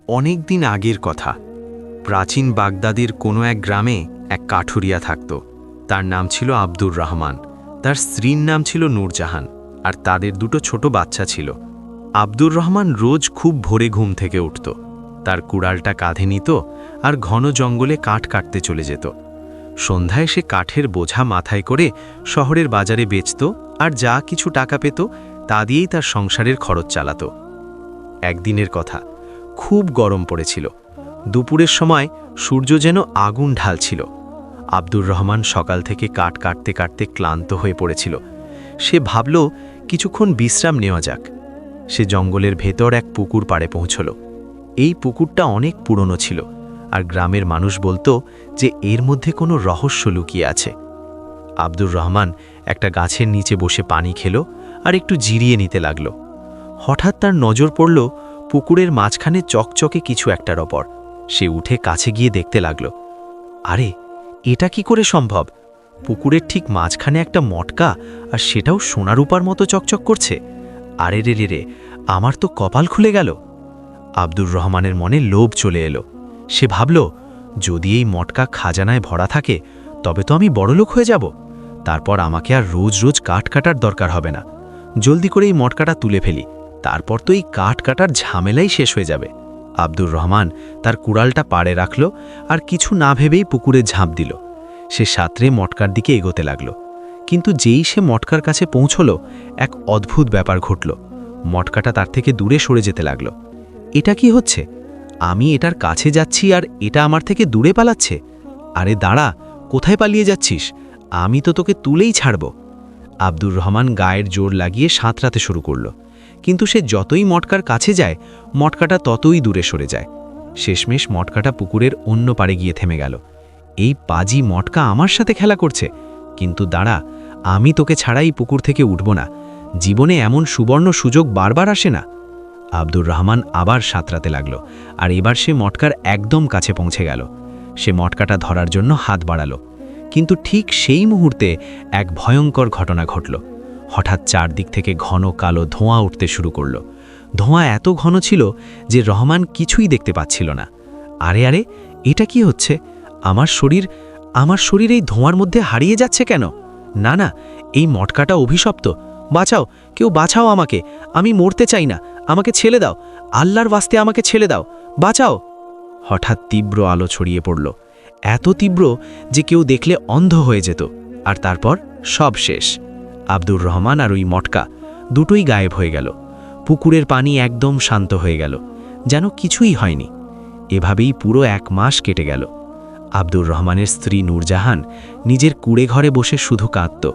অনেক দিন আগের কথা। প্রাচীন বাগদাদের কোনো এক গ্রামে এক কাঠুরিয়া থাকত। তার নাম ছিল আব্দুর রহমান, তার স্ত্রীর নাম ছিল নূরজাহান, আর তাদের দুটো ছোট বাচ্চা ছিল। আব্দুর রহমান রোজ খুব ভোরে ঘুম থেকে উঠত, তার কুড়ালটা কাঁধে নিত আর ঘন জঙ্গলে কাঠ কাটতে চলে যেত। সন্ধ্যায় সে কাঠের বোঝা মাথায় করে শহরের বাজারে বেচত, আর যা কিছু টাকা পেত তা দিয়েই তার সংসারের খরচ চালাত। একদিনের কথা, খুব গরম পড়েছিল। দুপুরের সময় সূর্য যেন আগুন ঢালছিল। আব্দুর রহমান সকাল থেকে কাঠ কাটতে কাটতে ক্লান্ত হয়ে পড়েছিল। সে ভাবল কিছুক্ষণ বিশ্রাম নেওয়া যাক। সে জঙ্গলের ভেতর এক পুকুর পাড়ে পৌঁছল। এই পুকুরটা অনেক পুরনো ছিল, আর গ্রামের মানুষ বলতো যে এর মধ্যে কোনো রহস্য লুকিয়ে আছে। আব্দুর রহমান একটা গাছের নিচে বসে পানি খেল আর একটু জিরিয়ে নিতে লাগল। হঠাৎ তার নজর পড়ল পুকুরের মাঝখানে চকচকে কিছু একটার ওপর। সে উঠে কাছে গিয়ে দেখতে লাগল। আরে, এটা কি করে সম্ভব? পুকুরের ঠিক মাঝখানে একটা মটকা, আর সেটাও সোনারূপার মতো চকচক করছে। আরে রে রে রে, আমার তো কপাল খুলে গেল। আব্দুর রহমানের মনে লোভ চলে এলো। সে ভাবল, যদি এই মটকা খাজানায় ভরা থাকে তবে তো আমি বড়লোক হয়ে যাব। তারপর আমাকে আর রোজ রোজ কাঠ কাটার দরকার হবে না। জলদি করে এই মটকাটা তুলে ফেলি, তারপর তো এই কাঠ কাটার ঝামেলাই শেষ হয়ে যাবে। আব্দুর রহমান তার কুড়ালটা পাড়ে রাখল আর কিছু না ভেবেই পুকুরে ঝাঁপ দিল। সে সাঁতরে মটকার দিকে এগোতে লাগল। কিন্তু যেই সে মটকার কাছে পৌঁছল, এক অদ্ভুত ব্যাপার ঘটল। মটকাটা তার থেকে দূরে সরে যেতে লাগল। এটা কি হচ্ছে? আমি এটার কাছে যাচ্ছি আর এটা আমার থেকে দূরে পালাচ্ছে। আরে দাঁড়া, কোথায় পালিয়ে যাচ্ছিস? আমি তো তোকে তুলেই ছাড়ব। আব্দুর রহমান গায়ের জোর লাগিয়ে সাঁতরাতে শুরু করল। কিন্তু সে যতই মটকার কাছে যায়, মটকাটা ততই দূরে সরে যায়। শেষমেশ মটকাটা পুকুরের অন্য পাড়ে গিয়ে থেমে গেল। এই পাজি মটকা আমার সাথে খেলা করছে। কিন্তু দাঁড়া, আমি তোকে ছাড়াই পুকুর থেকে উঠব না। জীবনে এমন সুবর্ণ সুযোগ বারবার আসে না। আব্দুর রহমান আবার সাঁতরাতে লাগল, আর এবার সে মটকার একদম কাছে পৌঁছে গেল। সে মটকাটা ধরার জন্য হাত বাড়ালো, কিন্তু ঠিক সেই মুহূর্তে এক ভয়ঙ্কর ঘটনা ঘটল। হঠাৎ চারদিক থেকে ঘন কালো ধোঁয়া উঠতে শুরু করল। ধোঁয়া এত ঘন ছিল যে রহমান কিছুই দেখতে পাচ্ছিল না। আরে আরে, এটা কি হচ্ছে? আমার শরীর এই ধোঁয়ার মধ্যে হারিয়ে যাচ্ছে কেন? না না, এই মটকাটা অভিশপ্ত। বাঁচাও, কেউ বাঁচাও আমাকে। আমি মরতে চাই না, আমাকে ছেড়ে দাও। আল্লাহর ওয়াস্তে আমাকে ছেড়ে দাও, বাঁচাও। হঠাৎ তীব্র আলো ছড়িয়ে পড়ল, এত তীব্র যে কেউ দেখলে অন্ধ হয়ে যেত। আর তারপর সব শেষ। আব্দুর রহমান আর ওই মটকা দুটোই গায়েব হয়ে গেল। পুকুরের পানি একদম শান্ত হয়ে গেল, যেন কিছুই হয়নি। এভাবেই পুরো 1 মাস কেটে গেল। আব্দুর রহমানের স্ত্রী নূরজাহান নিজের কুড়ে ঘরে বসে শুধু কাঁদত।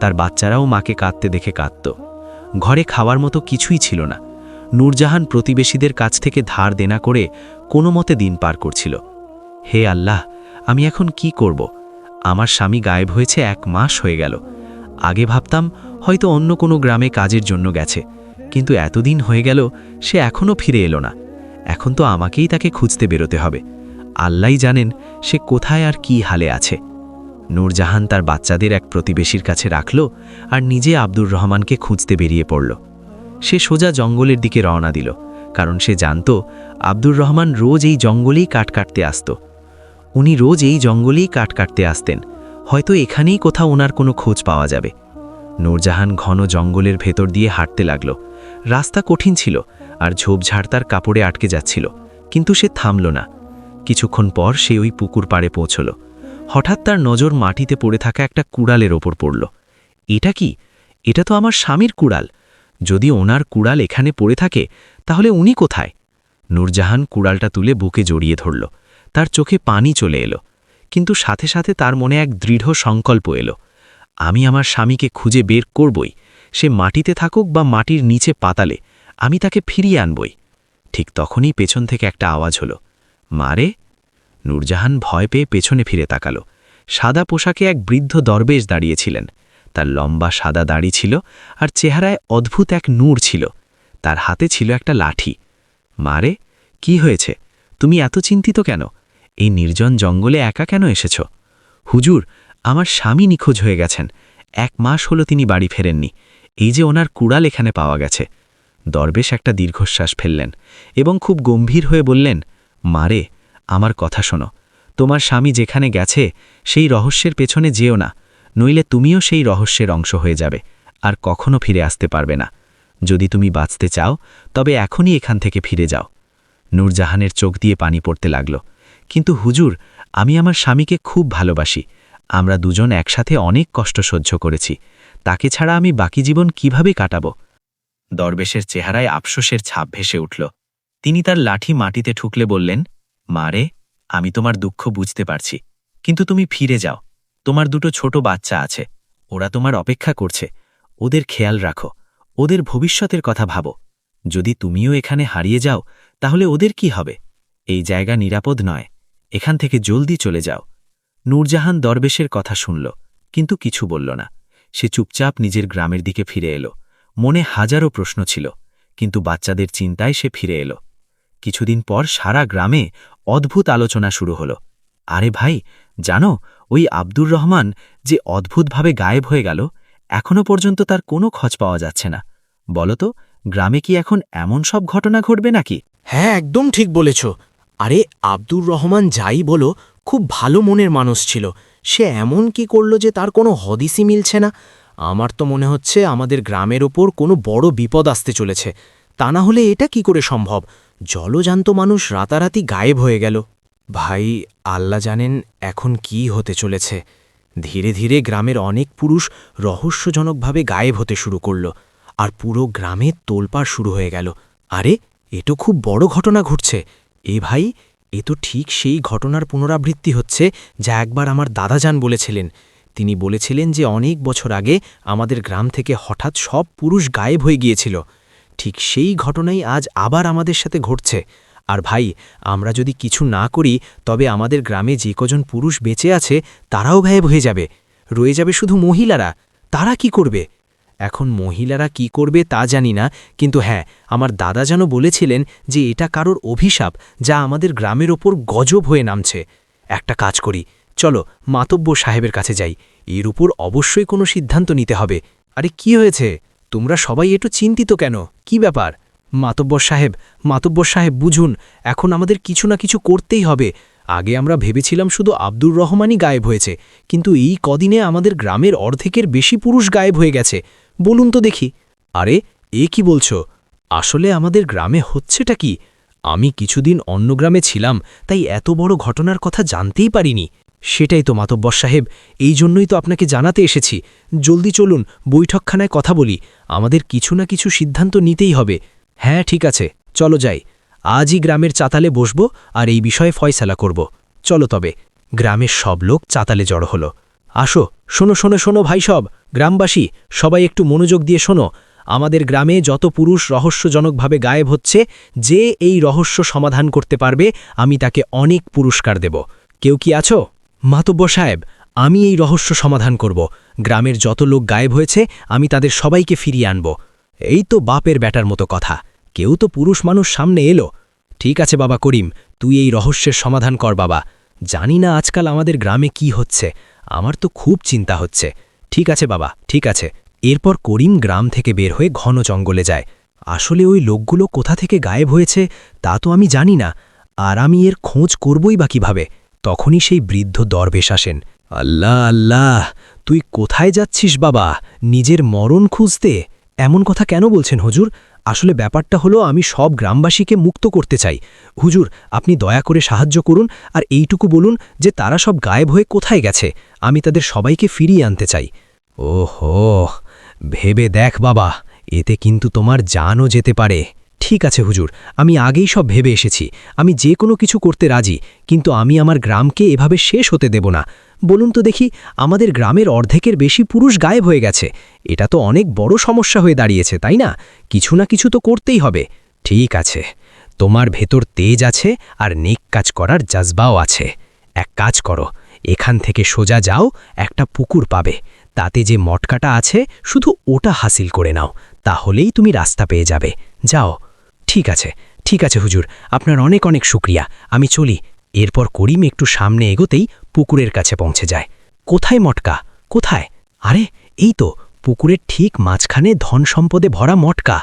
তার বাচ্চারাও মাকে কাঁদতে দেখে কাঁদত। ঘরে খাওয়ার মতো কিছুই ছিল না। নূরজাহান প্রতিবেশীদের কাছ থেকে ধার দেনা করে কোনো মতে দিন পার করছিল। হে আল্লাহ, আমি এখন কি করব? আমার স্বামী গায়েব হয়েছে 1 মাস হয়ে গেল। আগে ভাবতাম হয়তো অন্য কোনো গ্রামে কাজের জন্য গেছে, কিন্তু এতদিন হয়ে গেল সে এখনও ফিরে এলো না। এখন তো আমাকেই তাকে খুঁজতে বেরোতে হবে। আল্লাহই জানেন সে কোথায় আর কি হালে আছে। নূরজাহান তার বাচ্চাদের এক প্রতিবেশীর কাছে রাখল আর নিজে আব্দুর রহমানকে খুঁজতে বেরিয়ে পড়ল। সে সোজা জঙ্গলের দিকে রওনা দিল, কারণ সে জানত আব্দুর রহমান রোজ এই জঙ্গলেই কাঠ কাটতে আসত। উনি রোজ এই জঙ্গলেই কাঠ কাটতে আসতেন। হয়তো এখানেই কোথাও ওনার কোনো খোঁজ পাওয়া যাবে। নূরজাহান ঘন জঙ্গলের ভেতর দিয়ে হাঁটতে লাগল। রাস্তা কঠিন ছিল আর ঝোপঝাড় তার কাপড়ে আটকে যাচ্ছিল, কিন্তু সে থামল না। কিছুক্ষণ পর সে ওই পুকুর পাড়ে পৌঁছল। হঠাৎ তার নজর মাটিতে পড়ে থাকা একটা কুড়ালের ওপর পড়ল। এটা কি? এটা তো আমার স্বামীর কুড়াল। যদি ওনার কুড়াল এখানে পড়ে থাকে তাহলে উনি কোথায়? নূরজাহান কুড়ালটা তুলে বুকে জড়িয়ে ধরল। তার চোখে পানি চলে এলো, কিন্তু সাথে সাথে তার মনে এক দৃঢ় সংকল্প এলো। আমি আমার স্বামীকে খুঁজে বের করবই। সে মাটিতে থাকুক বা মাটির নিচে পাতালে, আমি তাকে ফিরিয়ে আনবই। ঠিক তখনই পেছন থেকে একটা আওয়াজ হলো, মারে। নূরজাহান ভয় পেয়ে পেছনে ফিরে তাকালো। সাদা পোশাকে এক বৃদ্ধ দরবেশ দাঁড়িয়েছিলেন। তার লম্বা সাদা দাড়ি ছিল আর চেহারায় অদ্ভুত এক নূর ছিল। তার হাতে ছিল একটা লাঠি। মারে, কি হয়েছে? তুমি এত চিন্তিত কেন? এই নির্জন জঙ্গলে একা কেন এসেছ? হুজুর, আমার স্বামী নিখোঁজ হয়ে গেছেন। 1 মাস হলো তিনি বাড়ি ফেরেননি। এই যে ওনার কুড়াল এখানে পাওয়া গেছে। দরবেশ একটা দীর্ঘশ্বাস ফেললেন এবং খুব গম্ভীর হয়ে বললেন, মারে, আমার কথা শোনো। তোমার স্বামী যেখানে গেছে সেই রহস্যের পেছনে যেও না, নইলে তুমিও সেই রহস্যের অংশ হয়ে যাবে আর কখনো ফিরে আসতে পারবে না। যদি তুমি বাঁচতে চাও তবে এখনই এখান থেকে ফিরে যাও। নূরজাহানের চোখ দিয়ে পানি পড়তে লাগল। কিন্তু হুজুর, আমি আমার স্বামীকে খুব ভালোবাসি। আমরা দুজন একসাথে অনেক কষ্ট সহ্য করেছি। তাকে ছাড়া আমি বাকি জীবন কিভাবে কাটাব? দরবেশের চেহারায় আফসোসের ছাপ ভেসে উঠল। তিনি তার লাঠি মাটিতে ঠুকলে বললেন, মারে, আমি তোমার দুঃখ বুঝতে পারছি, কিন্তু তুমি ফিরে যাও। তোমার দুটো ছোট বাচ্চা আছে, ওরা তোমার অপেক্ষা করছে। ওদের খেয়াল রাখো, ওদের ভবিষ্যতের কথা ভাবো। যদি তুমিও এখানে হারিয়ে যাও তাহলে ওদের কি হবে? এই জায়গা নিরাপদ নয়, এখান থেকে জলদি চলে যাও। নূরজাহান দরবেশের কথা শুনল, কিন্তু কিছু বলল না। সে চুপচাপ নিজের গ্রামের দিকে ফিরে এলো। মনে হাজারো প্রশ্ন ছিল, কিন্তু বাচ্চাদের চিন্তায় সে ফিরে এলো। কিছুদিন পর সারা গ্রামে অদ্ভুত আলোচনা শুরু হলো। আরে ভাই, জানো, ওই আব্দুর রহমান যে অদ্ভুতভাবে গায়েব হয়ে গেল, এখনো পর্যন্ত তার কোনো খোঁজ পাওয়া যাচ্ছে না। বলতো, গ্রামে কি এখন এমন সব ঘটনা ঘটবে নাকি? হ্যাঁ, একদম ঠিক বলেছ। আরে আব্দুর রহমান যাই বলো, খুব ভালো মনের মানুষ ছিল। সে এমন কি করল যে তার কোনো হদিসই মিলছে না। আমার তো মনে হচ্ছে আমাদের গ্রামের ওপর কোনো বড় বিপদ আসতে চলেছে। তা না হলে এটা কি করে সম্ভব? জলজান্ত মানুষ রাতারাতি গায়েব হয়ে গেল। ভাই, আল্লাহ জানেন এখন কি হতে চলেছে। ধীরে ধীরে গ্রামের অনেক পুরুষ রহস্যজনকভাবে গায়েব হতে শুরু করল, আর পুরো গ্রামে তোলপাড় শুরু হয়ে গেল। আরে, এ তো খুব বড় ঘটনা ঘটছে। ভাই, এ তো ঠিক সেই ঘটনার পুনরাবৃত্তি হচ্ছে যা একবার আমার দাদাজান বলেছিলেন। তিনি বলেছিলেন যে অনেক বছর আগে আমাদের গ্রাম থেকে হঠাৎ সব পুরুষ গায়েব হয়ে গিয়েছিল। ঠিক সেই ঘটনাই আজ আবার আমাদের সাথে ঘটছে। আর ভাই, আমরা যদি কিছু না করি তবে আমাদের গ্রামে যে কজন পুরুষ বেঁচে আছে তারাও গায়েব হয়ে যাবে। রয়ে যাবে শুধু মহিলারা। তারা কি করবে? এখন মহিলারা কি করবে তা জানি না, কিন্তু হ্যাঁ, আমার দাদা যেন বলেছিলেন যে এটা কারোর অভিশাপ যা আমাদের গ্রামের ওপর গজব হয়ে নামছে। একটা কাজ করি, চলো মাতব্বর সাহেবের কাছে যাই। এর উপর অবশ্যই কোনো সিদ্ধান্ত নিতে হবে। আরে কি হয়েছে? তোমরা সবাই একটু চিন্তিত কেন? কি ব্যাপার? মাতব্বর সাহেব বুঝুন, এখন আমাদের কিছু না কিছু করতেই হবে। আগে আমরা ভেবেছিলাম শুধু আব্দুর রহমানই গায়েব হয়েছে, কিন্তু এই কদিনে আমাদের গ্রামের অর্ধেকের বেশি পুরুষ গায়েব হয়ে গেছে। বলুন তো দেখি। আরে, এ কি বলছো? আসলে আমাদের গ্রামে হচ্ছেটা কি? আমি কিছুদিন অন্য গ্রামে ছিলাম, তাই এত বড় ঘটনার কথা জানতেই পারিনি। সেটাই তো মাতব্বর সাহেব, এই জন্যই তো আপনাকে জানাতে এসেছি। জলদি চলুন, বৈঠকখানায় কথা বলি। আমাদের কিছু না কিছু সিদ্ধান্ত নিতেই হবে। হ্যাঁ, ঠিক আছে, চলো যাই। আজই গ্রামের চাতালে বসব আর এই বিষয়ে ফয়সালা করব। চলো তবে। গ্রামের সব লোক চাতালে জড়ো হলো। আসো, শোনো ভাই, সব গ্রামবাসী সবাই একটু মনোযোগ দিয়ে শোনো। আমাদের গ্রামে যত পুরুষ রহস্যজনকভাবে গায়েব হচ্ছে, যে এই রহস্য সমাধান করতে পারবে আমি তাকে অনেক পুরস্কার দেব। কেউ কি আছো? মাতব্বর সাহেব, আমি এই রহস্য সমাধান করব। গ্রামের যত লোক গায়েব হয়েছে আমি তাদের সবাইকে ফিরিয়ে আনব। এই তো বাপের ব্যাটার মতো কথা। কেউ তো পুরুষ মানুষ সামনে এলো। ঠিক আছে বাবা করিম, তুই এই রহস্যের সমাধান কর বাবা। জানি না আজকাল আমাদের গ্রামে কি হচ্ছে, আমার তো খুব চিন্তা হচ্ছে। ঠিক আছে বাবা, ঠিক আছে। এরপর করিম গ্রাম থেকে বের হয়ে ঘন জঙ্গলে যায়। আসলে ওই লোকগুলো কোথা থেকে গায়েব হয়েছে তা তো আমি জানি না, আর আমি এর খোঁজ করবই বা কিভাবে। তখনই সেই বৃদ্ধ দরবেশ আসেন। আল্লাহ আল্লাহ, তুই কোথায় যাচ্ছিস বাবা? নিজের মরণ খুঁজতে? এমন কথা কেন বলছেন হুজুর? আসলে ব্যাপারটা হলো আমি সব গ্রামবাসীকে মুক্ত করতে চাই। হুজুর, আপনি দয়া করে সাহায্য করুন আর এইটুকু বলুন যে তারা সব গায়েব হয়ে কোথায় গেছে। আমি তাদের সবাইকে ফিরিয়ে আনতে চাই। ওহো, ভেবে দেখ বাবা, এতে কিন্তু তোমার জানও যেতে পারে। ঠিক আছে হুজুর, আমি আগেই সব ভেবে এসেছি। আমি যে কোনো কিছু করতে রাজি, কিন্তু আমি আমার গ্রামকে এভাবে শেষ হতে দেব না। বলুন তো দেখি, আমাদের গ্রামের অর্ধেকের বেশি পুরুষ গায়েব হয়ে গেছে। এটা তো অনেক বড় সমস্যা হয়ে দাঁড়িয়েছে, তাই না? কিছু না কিছু তো করতেই হবে। ঠিক আছে, তোমার ভেতর তেজ আছে আর নেক কাজ করার জজবাও আছে। এক কাজ করো, এখান থেকে সোজা যাও, একটা পুকুর পাবে। তাতে যে মটকাটা আছে শুধু ওটা হাসিল করে নাও, তাহলেই তুমি রাস্তা পেয়ে যাবে। যাও। ঠিক আছে হুজুর, আপনার অনেক অনেক শুকরিয়া। আমি চলি। এরপর করিম একটু সামনে এগোতেই পুকুরের কাছে পৌঁছে যায়। কোথায় মটকা? কোথায়? আরে এই তো পুকুরের ঠিক মাঝখানে ধন সম্পদে ভরা মটকা।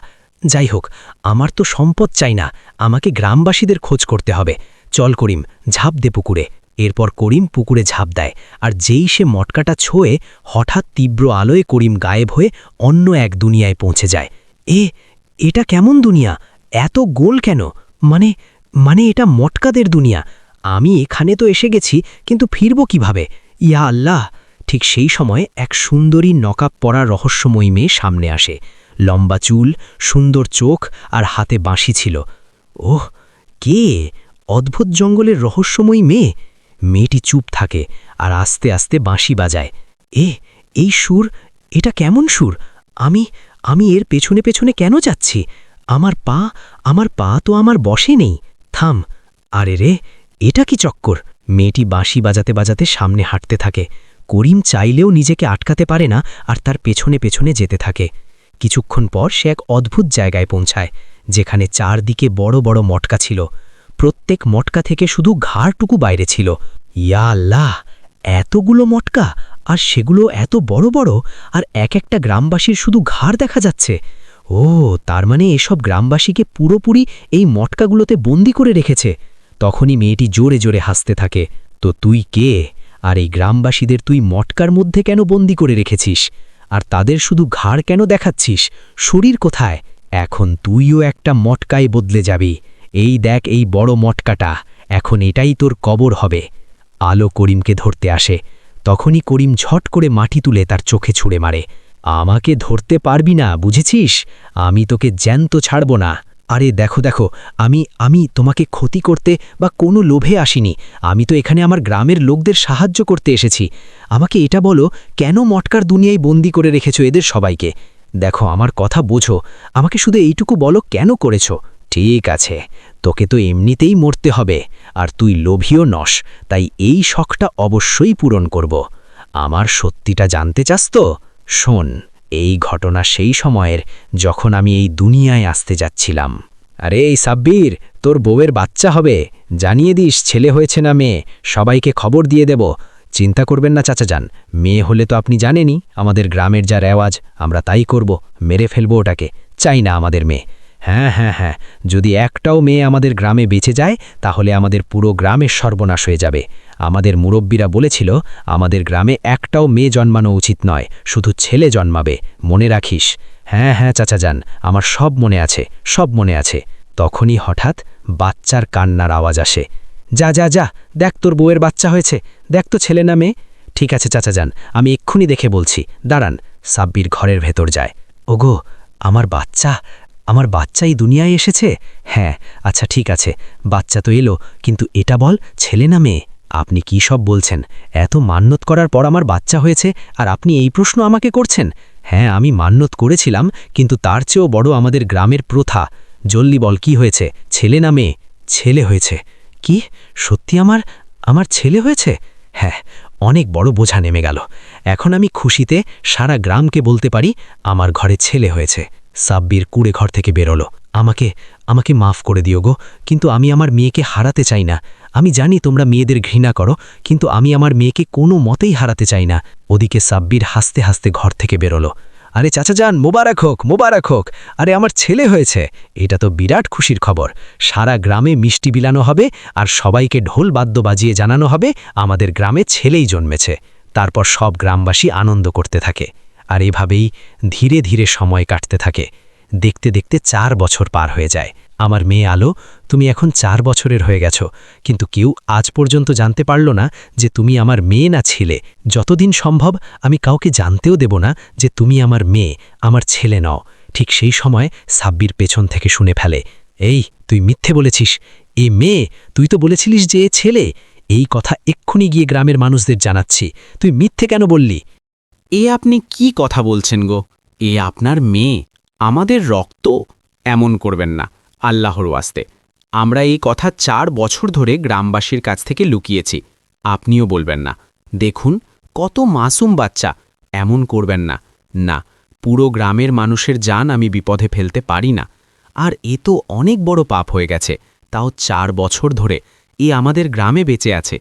যাই হোক, আমার তো সম্পদ চাই না, আমাকে গ্রামবাসীদের খোঁজ করতে হবে। চল করিম, ঝাঁপ দে পুকুরে। এরপর করিম পুকুরে ঝাঁপ দেয়, আর যেই সে মটকাটা ছোঁয়ে হঠাৎ তীব্র আলোয় করিম গায়েব হয়ে অন্য এক দুনিয়ায় পৌঁছে যায়। এটা কেমন দুনিয়া? এত গোল কেন? মানে মানে এটা মটকাদের দুনিয়া। আমি এখানে তো এসে গেছি, কিন্তু ফিরব কিভাবে? ইয়া আল্লাহ! ঠিক সেই সময় এক সুন্দরী নকাব পরা রহস্যময়ী মেয়ে সামনে আসে। লম্বা চুল, সুন্দর চোখ আর হাতে বাঁশি ছিল। ওহ, কে? অদ্ভুত জঙ্গলের রহস্যময়ী মেয়ে। মেয়েটি চুপ থাকে আর আস্তে আস্তে বাঁশি বাজায়। এই সুর, এটা কেমন সুর? আমি এর পেছনে পেছনে কেন যাচ্ছি? আমার পা তো আমার বশে নেই। থাম! আরে রে, এটা কি চক্কর? মেয়েটি বাঁশি বাজাতে বাজাতে সামনে হাঁটতে থাকে। করিম চাইলেও নিজেকে আটকাতে পারে না আর তার পেছনে পেছনে যেতে থাকে। কিছুক্ষণ পর সে এক অদ্ভুত জায়গায় পৌঁছায়, যেখানে চারদিকে বড় বড় মটকা ছিল। প্রত্যেক মটকা থেকে শুধু ঘাড়টুকু বাইরে ছিল। ইয়া আল্লাহ! এতগুলো মটকা, আর সেগুলো এত বড় বড়, আর এক একটা গ্রামবাসীর শুধু ঘাড় দেখা যাচ্ছে। ও, তার মানে এসব গ্রামবাসীকে পুরোপুরি এই মটকাগুলোতে বন্দি করে রেখেছে। তখনই মেয়েটি জোরে জোরে হাসতে থাকে। তো তুই কে? আর এই গ্রামবাসীদের তুই মটকার মধ্যে কেন বন্দি করে রেখেছিস? আর তাদের শুধু ঘাড় কেন দেখাচ্ছিস? শরীর কোথায়? এখন তুইও একটা মটকায় বদলে যাবি। এই দেখ এই বড় মটকাটা, এখন এটাই তোর কবর হবে। আলো করিমকে ধরতে আসে। তখনই করিম ঝট করে মাটি তুলে তার চোখে ছুঁড়ে মারে। আমাকে ধরতে পারবি না, বুঝেছিস? আমি তোকে জ্যান্ত ছাড়ব না। আরে দেখো দেখো, আমি তোমাকে ক্ষতি করতে বা কোনো লোভে আসিনি। আমি তো এখানে আমার গ্রামের লোকদের সাহায্য করতে এসেছি। আমাকে এটা বলো, কেন মটকার দুনিয়ায় বন্দি করে রেখেছো এদের সবাইকে? দেখো, আমার কথা বোঝো, আমাকে শুধু এইটুকু বলো, কেন করেছো? ঠিক আছে, তোকে তো এমনিতেই মরতে হবে, আর তুই লোভীও নস, তাই এই শখটা অবশ্যই পূরণ করব। আমার সত্যিটা জানতে চাস তো? শোন, এই ঘটনা সেই সময়ের যখন আমি এই দুনিয়ায় আসতে যাচ্ছিলাম। আরে এই সাব্বির, তোর বউয়ের বাচ্চা হবে। জানিয়ে দিস ছেলে হয়েছে না মেয়ে, সবাইকে খবর দিয়ে দেব। চিন্তা করবেন না চাচাজান, মেয়ে হলে তো আপনি জানেনই আমাদের গ্রামের যা রেওয়াজ, আমরা তাই করব, মেরে ফেলবো ওটাকে। চাই না আমাদের মেয়ে। হ্যাঁ হ্যাঁ হ্যাঁ, যদি একটাও মেয়ে আমাদের গ্রামে বেঁচে যায় তাহলে আমাদের পুরো গ্রামের সর্বনাশ হয়ে যাবে। আমাদের মুরব্বীরা বলেছিল আমাদের গ্রামে একটাও মেয়ে জন্মানো উচিত নয়, শুধু ছেলে জন্মাবে, মনে রাখিস। হ্যাঁ হ্যাঁ চাচাজান, আমার সব মনে আছে, সব মনে আছে। তখনই হঠাৎ বাচ্চার কান্নার আওয়াজ আসে। যা যা যা, দেখ তোর বউয়ের বাচ্চা হয়েছে, দেখ তো ছেলে না মেয়ে। ঠিক আছে চাচাজান, আমি এক্ষুনি দেখে বলছি, দাঁড়ান। সাব্বির ঘরের ভেতর যায়। ওগো, আমার বাচ্চা এই দুনিয়ায় এসেছে? হ্যাঁ, আচ্ছা ঠিক আছে, বাচ্চা তো এলো, কিন্তু এটা বল ছেলে না মেয়ে? আপনি কি সব বলছেন? এত মান্যত করার পর আমার বাচ্চা হয়েছে, আর আপনি এই প্রশ্ন আমাকে করছেন? হ্যাঁ, আমি মান্যত করেছিলাম, কিন্তু তার চেয়েও বড় আমাদের গ্রামের প্রথা। জলদি বল, কি হয়েছে, ছেলে না মেয়ে? ছেলে হয়েছে। কি সত্যি আমার ছেলে হয়েছে? হ্যাঁ, অনেক বড় বোঝা নেমে গেল। এখন আমি খুশিতে সারা গ্রামকে বলতে পারি আমার ঘরে ছেলে হয়েছে। সাব্বির কুড়ে ঘর থেকে বেরোলো। আমাকে মাফ করে দিও গো, কিন্তু আমি আমার মেয়েকে হারাতে চাই না। আমি জানি তোমরা মেয়েদের ঘৃণা করো, কিন্তু আমি আমার মেয়েকে কোনো মতেই হারাতে চাই না। ওদিকে সাব্বির হাসতে হাসতে ঘর থেকে বেরোলো। আরে চাচাজান, মোবারক হোক, মোবারক হোক। আরে আমার ছেলে হয়েছে, এটা তো বিরাট খুশির খবর। সারা গ্রামে মিষ্টি বিলানো হবে, আর সবাইকে ঢোল বাদ্য বাজিয়ে জানানো হবে আমাদের গ্রামে ছেলেই জন্মেছে। তারপর সব গ্রামবাসী আনন্দ করতে থাকে। আর এভাবেই ধীরে ধীরে সময় কাটতে থাকে। দেখতে দেখতে 4 বছর পার হয়ে যায়। আমার মেয়ে আলো, তুমি এখন 4 বছরের হয়ে গেছো, কিন্তু কেউ আজ পর্যন্ত জানতে পারল না যে তুমি আমার মেয়ে না ছেলে। যতদিন সম্ভব আমি কাউকে জানতেও দেব না যে তুমি আমার মেয়ে, আমার ছেলে নও। ঠিক সেই সময় সাব্বির পেছন থেকে শুনে ফেলে। এই, তুই মিথ্যে বলেছিস। এ মেয়ে, তুই তো বলেছিলিস যে এ ছেলে। এই কথা এক্ষুনি গিয়ে গ্রামের মানুষদের জানাচ্ছি। তুই মিথ্যে কেন বললি? এ আপনি কি কথা বলছেন গো? এ আপনার মেয়ে, আমাদের রক্ত। এমন করবেন না, আল্লাহর ওয়াস্তে। আমরা এই কথা 4 বছর ধরে গ্রামবাসীর কাছ থেকে লুকিয়েছি। আপনিও বলবেন না। দেখুন কত মাসুম বাচ্চা, এমন করবেন না। না, পুরো গ্রামের মানুষের জান আমি বিপদে ফেলতে পারি না। আর এ তো অনেক বড় পাপ হয়ে গেছে, তাও 4 বছর ধরে। এ আমাদের গ্রামে বেঁচে আছে।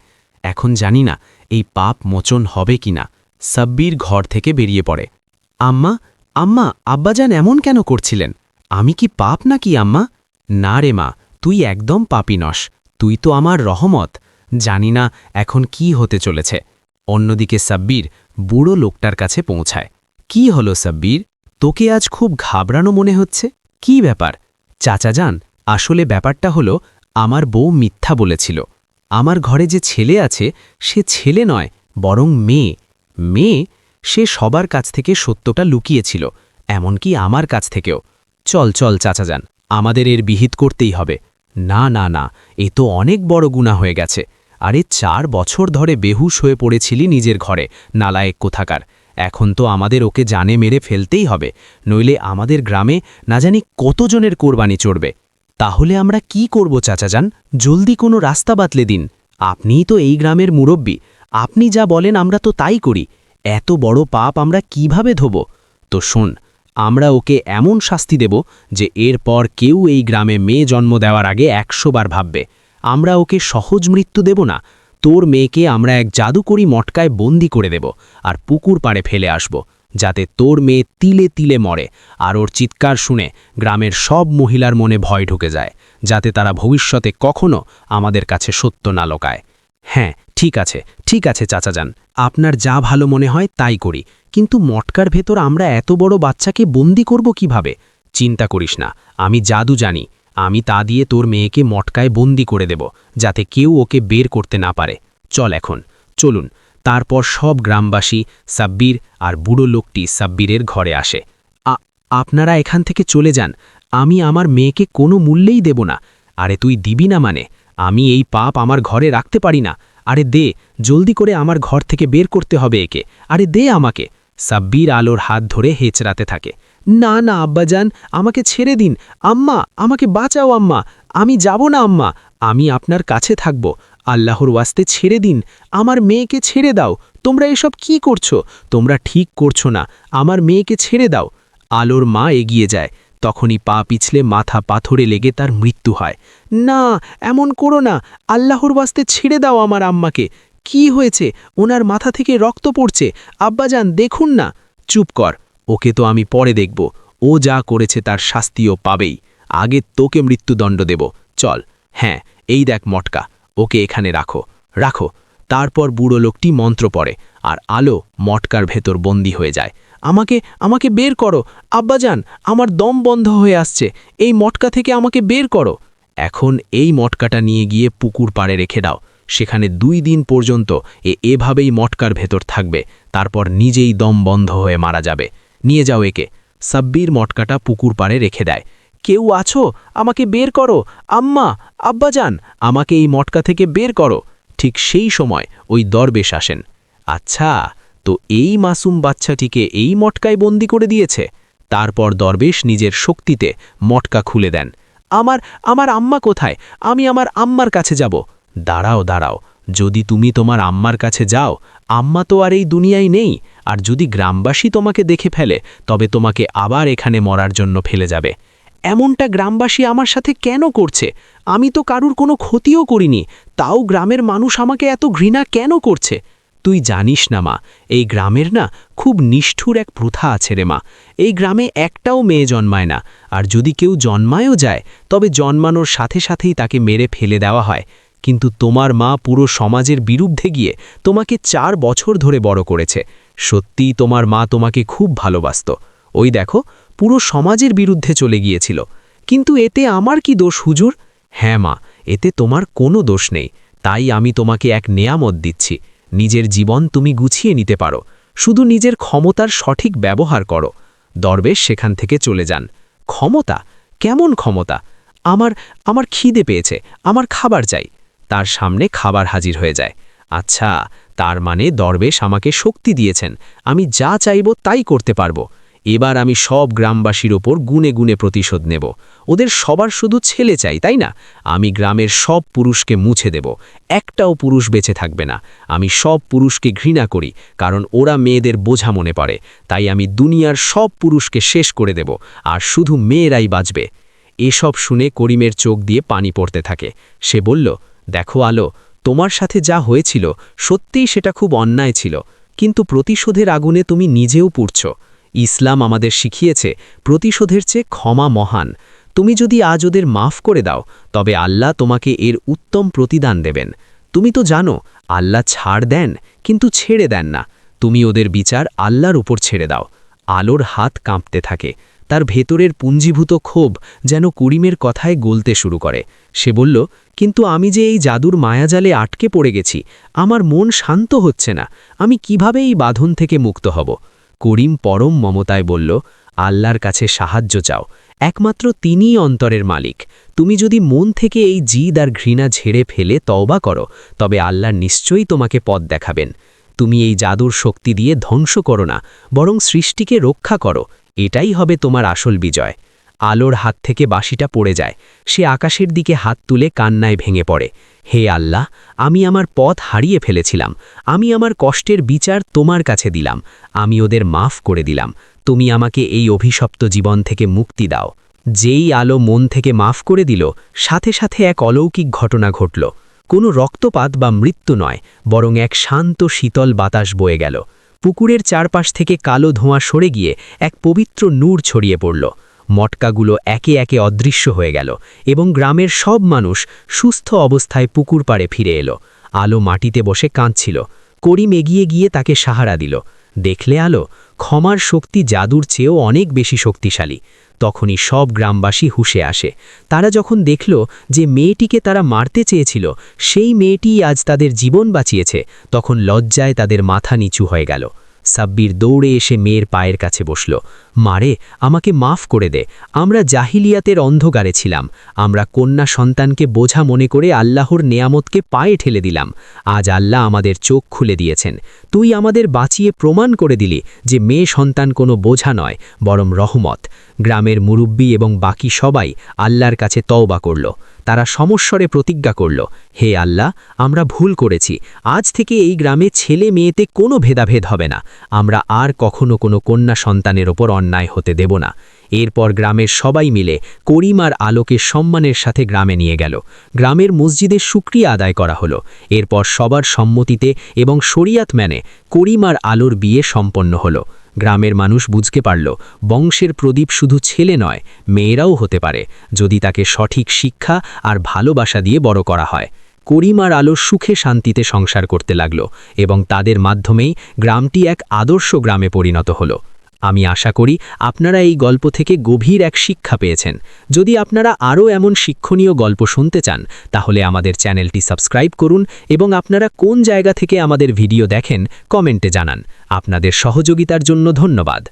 এখন জানি না এই পাপ মোচন হবে কিনা। সাব্বির ঘর থেকে বেরিয়ে পড়ে। আম্মা, আব্বাজান এমন কেন করছিলেন? আমি কি পাপ নাকি আম্মা? না রে মা, তুই একদম পাপী নস, তুই তো আমার রহমত। জানি না এখন কি হতে চলেছে। অন্যদিকে সাব্বির বুড়ো লোকটার কাছে পৌঁছায়। কি হলো সাব্বির, তোকে আজ খুব ঘাবড়ানো মনে হচ্ছে, কি ব্যাপার? চাচা যান, আসলে ব্যাপারটা হলো আমার বউ মিথ্যা বলেছিল। আমার ঘরে যে ছেলে আছে সে ছেলে নয়, বরং মেয়ে। মেয়ে, সে সবার কাছ থেকে সত্যটা লুকিয়েছিল, এমনকি আমার কাছ থেকেও। চল চল চাচা যান, আমাদের এর বিহিত করতেই হবে। না না না, এ তো অনেক বড় গুনাহ হয়ে গেছে। আরে 4 বছর ধরে বেহুশ হয়ে পড়েছিলি নিজের ঘরে, নালায়েক কোথাকার। এখন তো আমাদের ওকে জানে মেরে ফেলতেই হবে, নইলে আমাদের গ্রামে না জানি কতজনের কোরবানি চড়বে। তাহলে আমরা কি করব চাচা যান? জলদি কোনো রাস্তা বাতলে দিন। আপনিই তো এই গ্রামের মুরব্বী, আপনি যা বলেন আমরা তো তাই করি। এত বড় পাপ আমরা কিভাবে ধোব? তো শোন, আমরা ওকে এমন শাস্তি দেব যে এরপর কেউ এই গ্রামে মেয়ে জন্ম দেওয়ার আগে 100 বার ভাববে। আমরা ওকে সহজ মৃত্যু দেব না, তোর মেয়েকে আমরা এক জাদুকরি মটকায় বন্দি করে দেব আর পুকুর পাড়ে ফেলে আসব, যাতে তোর মেয়ে তিলে তিলে মরে আর ওর চিৎকার শুনে গ্রামের সব মহিলার মনে ভয় ঢুকে যায়, যাতে তারা ভবিষ্যতে কখনো আমাদের কাছে সত্য না লোকায়। হ্যাঁ, ঠিক আছে চাচা যান, আপনার যা ভালো মনে হয় তাই করি, কিন্তু মটকার ভেতর আমরা এত বড় বাচ্চাকে বন্দি করব কিভাবে? চিন্তা করিস না, আমি জাদু জানি। আমি তা দিয়ে তোর মেয়েকে মটকায় বন্দি করে দেব, যাতে কেউ ওকে বের করতে না পারে। চল এখন, চলুন। তারপর সব গ্রামবাসী সাব্বির আর বুড়ো লোকটি সাব্বিরের ঘরে আসে। আপনারা এখান থেকে চলে যান, আমি আমার মেয়েকে কোনো মূল্যেই দেব না। আরে তুই দিবি না মানে? আমি এই পাপ আমার ঘরে রাখতে পারি না। আরে দে, জলদি করে আমার ঘর থেকে বের করতে হবে একে। আরে দে আমাকে। সাব্বির আলোর হাত ধরে হেঁচড়াতে থাকে। না না আব্বাজান, আমাকে ছেড়ে দিন। আম্মা, আমাকে বাঁচাও আম্মা। আমি যাব না আম্মা, আমি আপনার কাছে থাকব। আল্লাহর ওয়াস্তে ছেড়ে দিন, আমার মেয়েকে ছেড়ে দাও। তোমরা এসব কি করছো? তোমরা ঠিক করছো না, আমার মেয়েকে ছেড়ে দাও। আলোর মা এগিয়ে যায়, তখনই পা পিছলে মাথা পাথরে লেগে তার মৃত্যু হয়। না, এমন করো না, আল্লাহর ওয়াস্তে ছেড়ে দাও আমার আম্মাকে। কি হয়েছে? ওনার মাথা থেকে রক্ত পড়ছে, আব্বাজান দেখুন না। চুপ কর, ওকে তো আমি পরে দেখব। ও যা করেছে তার শাস্তিও পাবেই। আগে তোকে মৃত্যুদণ্ড দেব। চল। হ্যাঁ, এই দেখ মটকা, ওকে এখানে রাখো রাখো। তারপর বুড়ো লোকটি মন্ত্র পড়ে আর আলো মটকার ভেতর বন্দী হয়ে যায়। আমাকে বের করো আব্বাজান, আমার দম বন্ধ হয়ে আসছে, এই মটকা থেকে আমাকে বের করো। এখন এই মটকাটা নিয়ে গিয়ে পুকুর পাড়ে রেখে দাও, সেখানে 2 দিন পর্যন্ত এভাবেই মটকার ভেতর থাকবে, তারপর নিজেই দম বন্ধ হয়ে মারা যাবে। নিয়ে যাও একে। সাব্বির মটকাটা পুকুর পাড়ে রেখে দেয়। কেউ আছো? আমাকে বের করো আম্মা, আব্বাজান, আমাকে এই মটকা থেকে বের করো। ঠিক সেই সময় ওই দরবেশ আসেন। আচ্ছা, তো এই মাসুম বাচ্চাটিকে এই মটকায় বন্দি করে দিয়েছে। তারপর দরবেশ নিজের শক্তিতে মটকা খুলে দেন। আমার আম্মা কোথায়? আমি আমার আম্মার কাছে যাব। দাঁড়াও দাঁড়াও, যদি তুমি তোমার আম্মার কাছে যাও, আম্মা তো আর এই দুনিয়ায় নেই, আর যদি গ্রামবাসী তোমাকে দেখে ফেলে তবে তোমাকে আবার এখানে মরার জন্য ফেলে যাবে। এমনটা গ্রামবাসী আমার সাথে কেন করছে? আমি তো কারুর কোনো ক্ষতিও করিনি, তাও গ্রামের মানুষ আমাকে এত ঘৃণা কেন করছে? তুই জানিস না মা, এই গ্রামের না খুব নিষ্ঠুর এক প্রথা আছে রে মা। এই গ্রামে একটাও মেয়ে জন্মায় না, আর যদি কেউ জন্মায়ও যায় তবে জন্মানোর সাথে সাথেই তাকে মেরে ফেলে দেওয়া হয়। কিন্তু তোমার মা পুরো সমাজের বিরুদ্ধে গিয়ে তোমাকে 4 বছর ধরে বড় করেছে। সত্যিই তোমার মা তোমাকে খুব ভালোবাসত। ওই দেখো, পুরো সমাজের বিরুদ্ধে চলে গিয়েছিল। কিন্তু এতে আমার কি দোষ হুজুর? হ্যাঁ মা, এতে তোমার কোনো দোষ নেই। তাই আমি তোমাকে এক নেয়ামত দিচ্ছি। নিজের জীবন তুমি গুছিয়ে নিতে পারো, শুধু নিজের ক্ষমতার সঠিক ব্যবহার করো। দরবেশ সেখান থেকে চলে যান। ক্ষমতা? কেমন ক্ষমতা? আমার খিদে পেয়েছে, আমার খাবার চাই। তার সামনে খাবার হাজির হয়ে যায়। আচ্ছা, তার মানে দরবেশ আমাকে শক্তি দিয়েছেন, আমি যা চাইব তাই করতে পারবো। এবার আমি সব গ্রামবাসীর ওপর গুনে গুনে প্রতিশোধ নেব। ওদের সবার শুধু ছেলে চাই, তাই না? আমি গ্রামের সব পুরুষকে মুছে দেব, একটাও পুরুষ বেঁচে থাকবে না। আমি সব পুরুষকে ঘৃণা করি, কারণ ওরা মেয়েদের বোঝা মনে পড়ে। তাই আমি দুনিয়ার সব পুরুষকে শেষ করে দেব, আর শুধু মেয়েরাই বাঁচবে। এসব শুনে করিমের চোখ দিয়ে পানি পড়তে থাকে। সে বলল, দেখো আলো, তোমার সাথে যা হয়েছিল সত্যিই সেটা খুব অন্যায় ছিল, কিন্তু প্রতিশোধের আগুনে তুমি নিজেও পুড়ছ। ইসলাম আমাদের শিখিয়েছে প্রতিশোধের চেয়ে ক্ষমা মহান। তুমি যদি আজ ওদের মাফ করে দাও তবে আল্লাহ তোমাকে এর উত্তম প্রতিদান দেবেন। তুমি তো জানো আল্লাহ ছাড় দেন কিন্তু ছেড়ে দেন না। তুমি ওদের বিচার আল্লাহর উপর ছেড়ে দাও। আলোর হাত কাঁপতে থাকে। তার ভেতরের পুঞ্জীভূত ক্ষোভ যেন করিমের কথায় গলতে শুরু করে। সে বলল, কিন্তু আমি যে এই জাদুর মায়াজালে আটকে পড়ে গেছি, আমার মন শান্ত হচ্ছে না। আমি কিভাবে এই বাঁধন থেকে মুক্ত হব? করিম পরম মমতায় বলল, আল্লাহর কাছে সাহায্য চাও। একমাত্র তিনিই অন্তরের মালিক। তুমি যদি মন থেকে এই জিদ আর ঘৃণা ঝেড়ে ফেলে তওবা করো, তবে আল্লাহ নিশ্চয়ই তোমাকে পথ দেখাবেন। তুমি এই জাদুর শক্তি দিয়ে ধ্বংস করো না, বরং সৃষ্টিকে রক্ষা করো। এটাই হবে তোমার আসল বিজয়। আলোর হাত থেকে বাঁশিটা পড়ে যায়। সে আকাশের দিকে হাত তুলে কান্নায় ভেঙে পড়ে। হে আল্লাহ, আমি আমার পথ হারিয়ে ফেলেছিলাম। আমি আমার কষ্টের বিচার তোমার কাছে দিলাম। আমি ওদের মাফ করে দিলাম। তুমি আমাকে এই অভিশপ্ত জীবন থেকে মুক্তি দাও। যেই আলো মন থেকে মাফ করে দিল, সাথে সাথে এক অলৌকিক ঘটনা ঘটল। কোনো রক্তপাত বা মৃত্যু নয়, বরং এক শান্ত শীতল বাতাস বয়ে গেল। পুকুরের চারপাশ থেকে কালো ধোঁয়া সরে গিয়ে এক পবিত্র নূর ছড়িয়ে পড়ল। মটকাগুলো একে একে অদৃশ্য হয়ে গেল এবং গ্রামের সব মানুষ সুস্থ অবস্থায় পুকুর পাড়ে ফিরে এলো। আলো মাটিতে বসে কাঁদছিল। করিম এগিয়ে গিয়ে তাকে সাহারা দিল। দেখলে আলো, ক্ষমার শক্তি জাদুর চেয়েও অনেক বেশি শক্তিশালী। তখনই সব গ্রামবাসী হুঁশে আসে। তারা যখন দেখল যে মেয়েটিকে তারা মারতে চেয়েছিল, সেই মেয়েটিই আজ তাদের জীবন বাঁচিয়েছে, তখন লজ্জায় তাদের মাথা নিচু হয়ে গেল। সাব্বির দৌড়ে এসে মেয়ের পায়ের কাছে বসল। মারে, আমাকে মাফ করে দে। আমরা জাহিলিয়াতের অন্ধকারে ছিলাম। আমরা কন্যা সন্তানকে বোঝা মনে করে আল্লাহর নেয়ামতকে পায়ে ঠেলে দিলাম। আজ আল্লাহ আমাদের চোখ খুলে দিয়েছেন। তুই আমাদের বাঁচিয়ে প্রমাণ করে দিলি যে মেয়ে সন্তান কোনো বোঝা নয়, বরং রহমত। গ্রামের মুরব্বি এবং বাকি সবাই আল্লাহর কাছে তওবা করল। তারা সমস্বরে প্রতিজ্ঞা করল, হে আল্লাহ, আমরা ভুল করেছি। আজ থেকে এই গ্রামে ছেলে মেয়েতে কোনো ভেদাভেদ হবে না। আমরা আর কখনো কোনো কন্যা সন্তানের ওপর অন্যায় হতে দেব না। এরপর গ্রামের সবাই মিলে করিম আর আলোকে সম্মানের সাথে গ্রামে নিয়ে গেল। গ্রামের মসজিদে শুকরিয়া আদায় করা হলো। এরপর সবার সম্মতিতে এবং শরিয়াত মেনে করিম আর আলোর বিয়ে সম্পন্ন হলো। গ্রামের মানুষ বুঝতে পারল, বংশের প্রদীপ শুধু ছেলে নয়, মেয়েরাও হতে পারে, যদি তাকে সঠিক শিক্ষা আর ভালোবাসা দিয়ে বড় করা হয়। করিম আর আলো সুখে শান্তিতে সংসার করতে লাগল এবং তাদের মাধ্যমেই গ্রামটি এক আদর্শ গ্রামে পরিণত হলো। আমি আশা করি আপনারা এই গল্প থেকে গভীর এক শিক্ষা পেয়েছেন। যদি আপনারা আরও এমন শিক্ষণীয় গল্প শুনতে চান, তাহলে আমাদের চ্যানেলটি সাবস্ক্রাইব করুন এবং আপনারা কোন জায়গা থেকে আমাদের ভিডিও দেখেন কমেন্টে জানান। আপনাদের সহযোগিতার জন্য ধন্যবাদ।